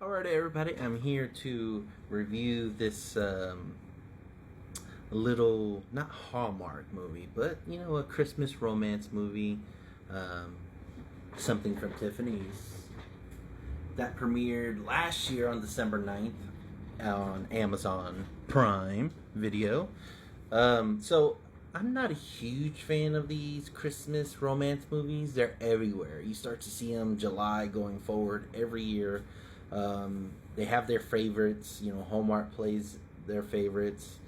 Alright, everybody, I'm here to review this little, not Hallmark movie, but a Christmas romance movie. Um, Something from Tiffany's that premiered last year on December 9th on Amazon Prime Video. So I'm not a huge fan of these Christmas romance movies. They're everywhere. You start to see them July going forward every year. They have their favorites. Hallmark plays their favorites.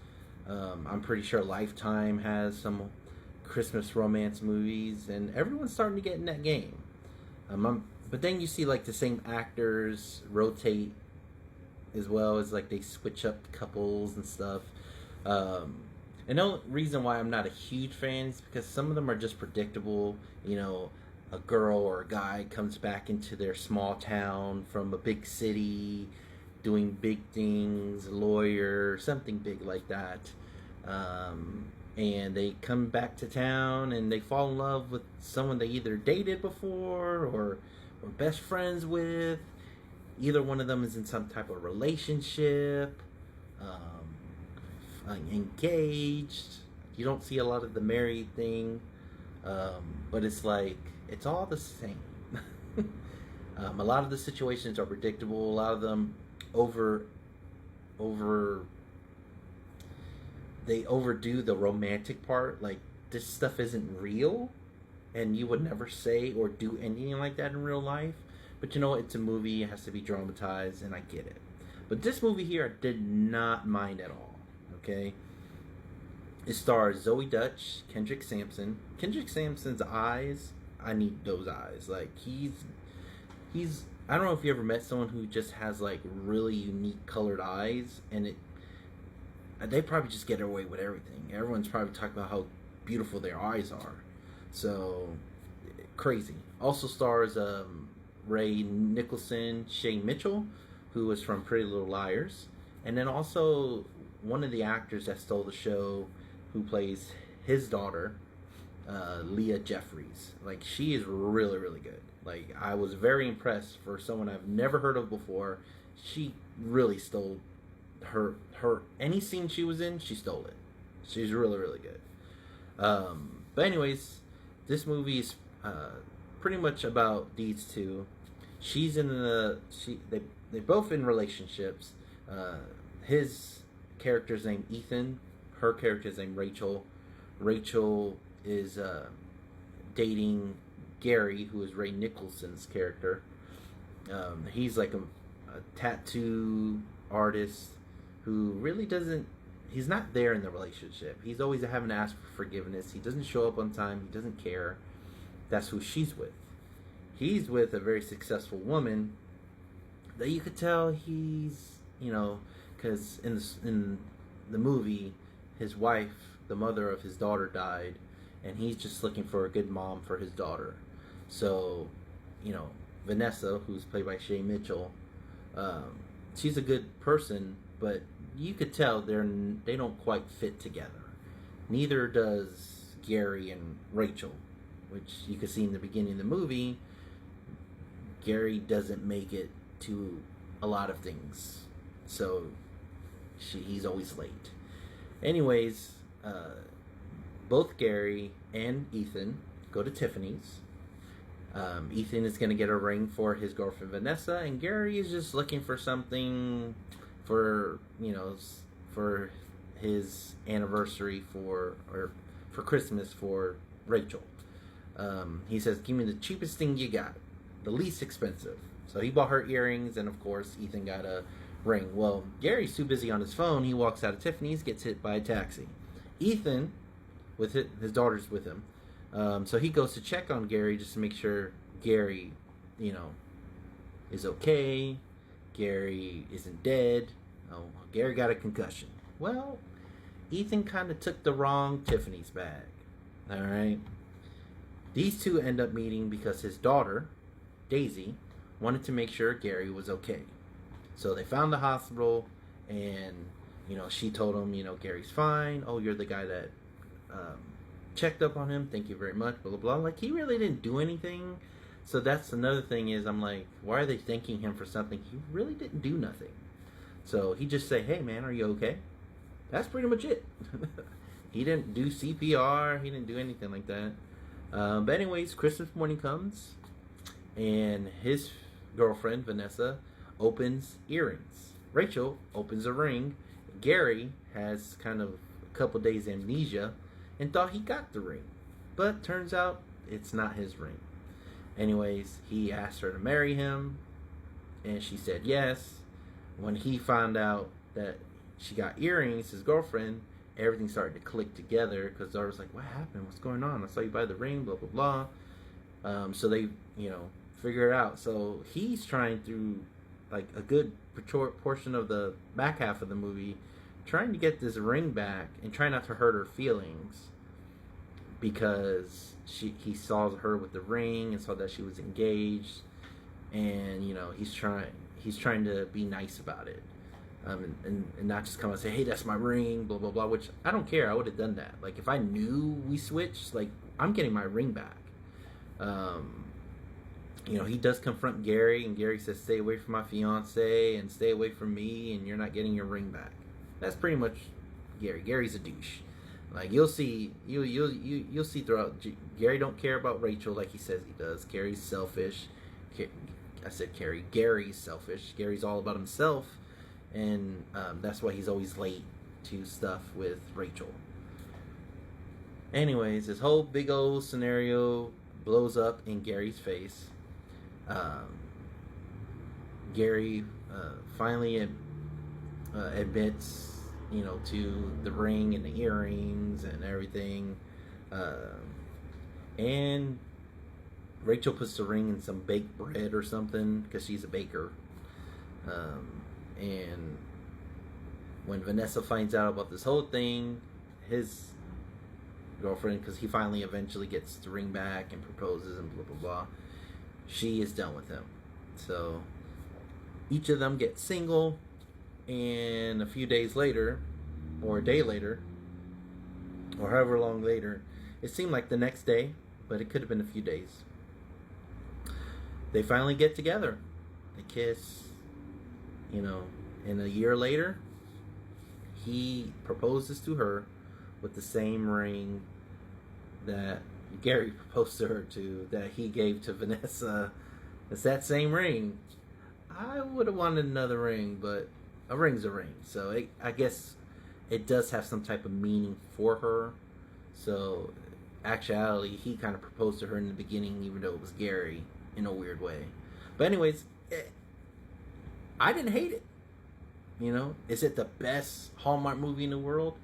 I'm pretty sure Lifetime has some Christmas romance movies, and everyone's starting to get in that game. But then you see like the same actors rotate as well, as like they switch up couples and stuff. And the only reason why I'm not a huge fan is because some of them are just predictable. A girl or a guy comes back into their small town from a big city, doing big things, lawyer, something big like that. And they come back to town and they fall in love with someone they either dated before or best friends with. Either one of them is in some type of relationship, engaged. You don't see a lot of the married thing, but it's like it's all the same. A lot of the situations are predictable. A lot of them they overdo the romantic part. Like, this stuff isn't real, and you would never say or do anything like that in real life. But it's a movie, it has to be dramatized, and I get it. But this movie here, I did not mind at all. Okay? It stars Zoe Dutch, Kendrick Sampson. Kendrick Sampson's eyes, I need those eyes. Like, he's I don't know if you ever met someone who just has like really unique colored eyes, and they probably just get away with everything. Everyone's probably talking about how beautiful their eyes are. So crazy. Also stars Ray Nicholson, Shay Mitchell, who was from Pretty Little Liars, and then also one of the actors that stole the show, who plays his daughter, Leah Jeffries. Like, she is really, really good. Like, I was very impressed for someone I've never heard of before. She really stole her any scene she was in, she stole it. She's really, really good. But anyways, this movie is pretty much about these two. She's in they both in relationships. His character's named Ethan. Her character's named Rachel. Rachel is dating Gary, who is Ray Nicholson's character. He's like a tattoo artist who really doesn't. He's not there in the relationship. He's always having to ask for forgiveness. He doesn't show up on time. He doesn't care. That's who she's with. He's with a very successful woman that you could tell he's, because in the movie, his wife, the mother of his daughter, died, and he's just looking for a good mom for his daughter. So, Vanessa, who's played by Shay Mitchell, she's a good person, but you could tell they don't quite fit together. Neither does Gary and Rachel, which you could see in the beginning of the movie. Gary doesn't make it to a lot of things, so he's always late. Anyways, both Gary and Ethan go to Tiffany's. Ethan is going to get a ring for his girlfriend Vanessa, and Gary is just looking for something for his anniversary or for Christmas for Rachel. He says, "Give me the cheapest thing you got, the least expensive." So he bought her earrings, and of course Ethan got a ring. Well, Gary's too busy on his phone. He walks out of Tiffany's, gets hit by a taxi. Ethan, with his daughter's with him, so he goes to check on Gary just to make sure Gary, is okay. Gary isn't dead. Oh, Gary got a concussion. Well, Ethan kind of took the wrong Tiffany's bag. All right. These two end up meeting because his daughter, Daisy, wanted to make sure Gary was okay. So they found the hospital, and she told him, Gary's fine. Oh, you're the guy that checked up on him. Thank you very much. Blah blah blah. Like, he really didn't do anything So that's another thing is I'm like, why are they thanking him for something he really didn't do nothing? So he just say, hey man, are you okay? That's pretty much it. He didn't do CPR. He didn't do anything like that. But anyways, Christmas morning comes, and his girlfriend Vanessa opens earrings. Rachel opens a ring. Gary has kind of a couple days amnesia and thought he got the ring, but turns out it's not his ring. Anyways, he asked her to marry him, and she said yes. When he found out that she got earrings, his girlfriend, everything started to click together because Zara was like, "What happened? What's going on? I saw you buy the ring, blah blah blah." So they, figure it out. So he's trying through like a good portion of the back half of the movie, trying to get this ring back and try not to hurt her feelings because he saw her with the ring and saw that she was engaged, and he's trying to be nice about it. And not just come and say, hey, that's my ring, blah, blah, blah, which I don't care. I would have done that. Like, if I knew we switched, like, I'm getting my ring back. He does confront Gary, and Gary says, stay away from my fiance and stay away from me, and you're not getting your ring back. That's pretty much Gary. Gary's a douche. Like, you'll see throughout. Gary don't care about Rachel like he says he does. Gary's selfish. I said Gary's selfish. Gary's all about himself. And that's why he's always late to stuff with Rachel. Anyways, this whole big old scenario blows up in Gary's face. Gary finally admits, to the ring and the earrings and everything. And Rachel puts the ring in some baked bread or something because she's a baker. And when Vanessa finds out about this whole thing, his girlfriend, because he finally eventually gets the ring back and proposes and blah blah blah, she is done with him. So each of them get single, and a few days later, or a day later, or however long later, it seemed like the next day, but it could have been a few days, they finally get together. They kiss. And a year later, he proposes to her with the same ring that Gary proposed to her that he gave to Vanessa. It's that same ring. I would have wanted another ring, but a ring's a ring. So I guess it does have some type of meaning for her. So, actually, he kind of proposed to her in the beginning, even though it was Gary, in a weird way. But anyways, I didn't hate it. Is it the best Hallmark movie in the world?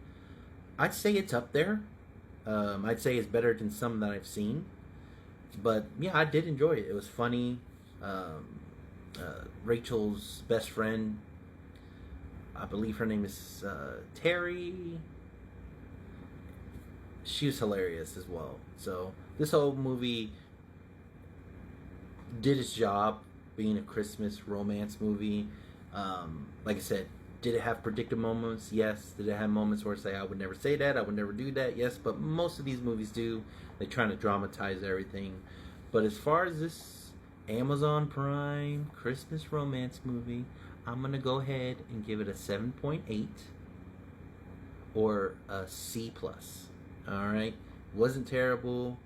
I'd say it's up there. I'd say it's better than some that I've seen. But yeah, I did enjoy it. It was funny. Rachel's best friend, I believe her name is Terry. She was hilarious as well. So this whole movie did its job being a Christmas romance movie. Like I said, did it have predictable moments? Yes. Did it have moments where I say I would never say that, I would never do that? Yes. But most of these movies do. They're trying to dramatize everything. But as far as this Amazon Prime Christmas romance movie, I'm gonna go ahead and give it a 7.8 or a C plus. All right, wasn't terrible,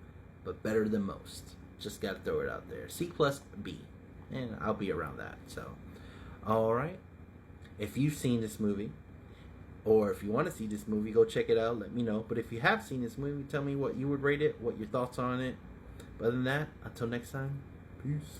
but better than most. Just gotta throw it out there. C plus B, and I'll be around that. So, all right. If you've seen this movie, or if you want to see this movie, go check it out. Let me know. But if you have seen this movie, tell me what you would rate it, what your thoughts on it. But other than that, until next time, peace.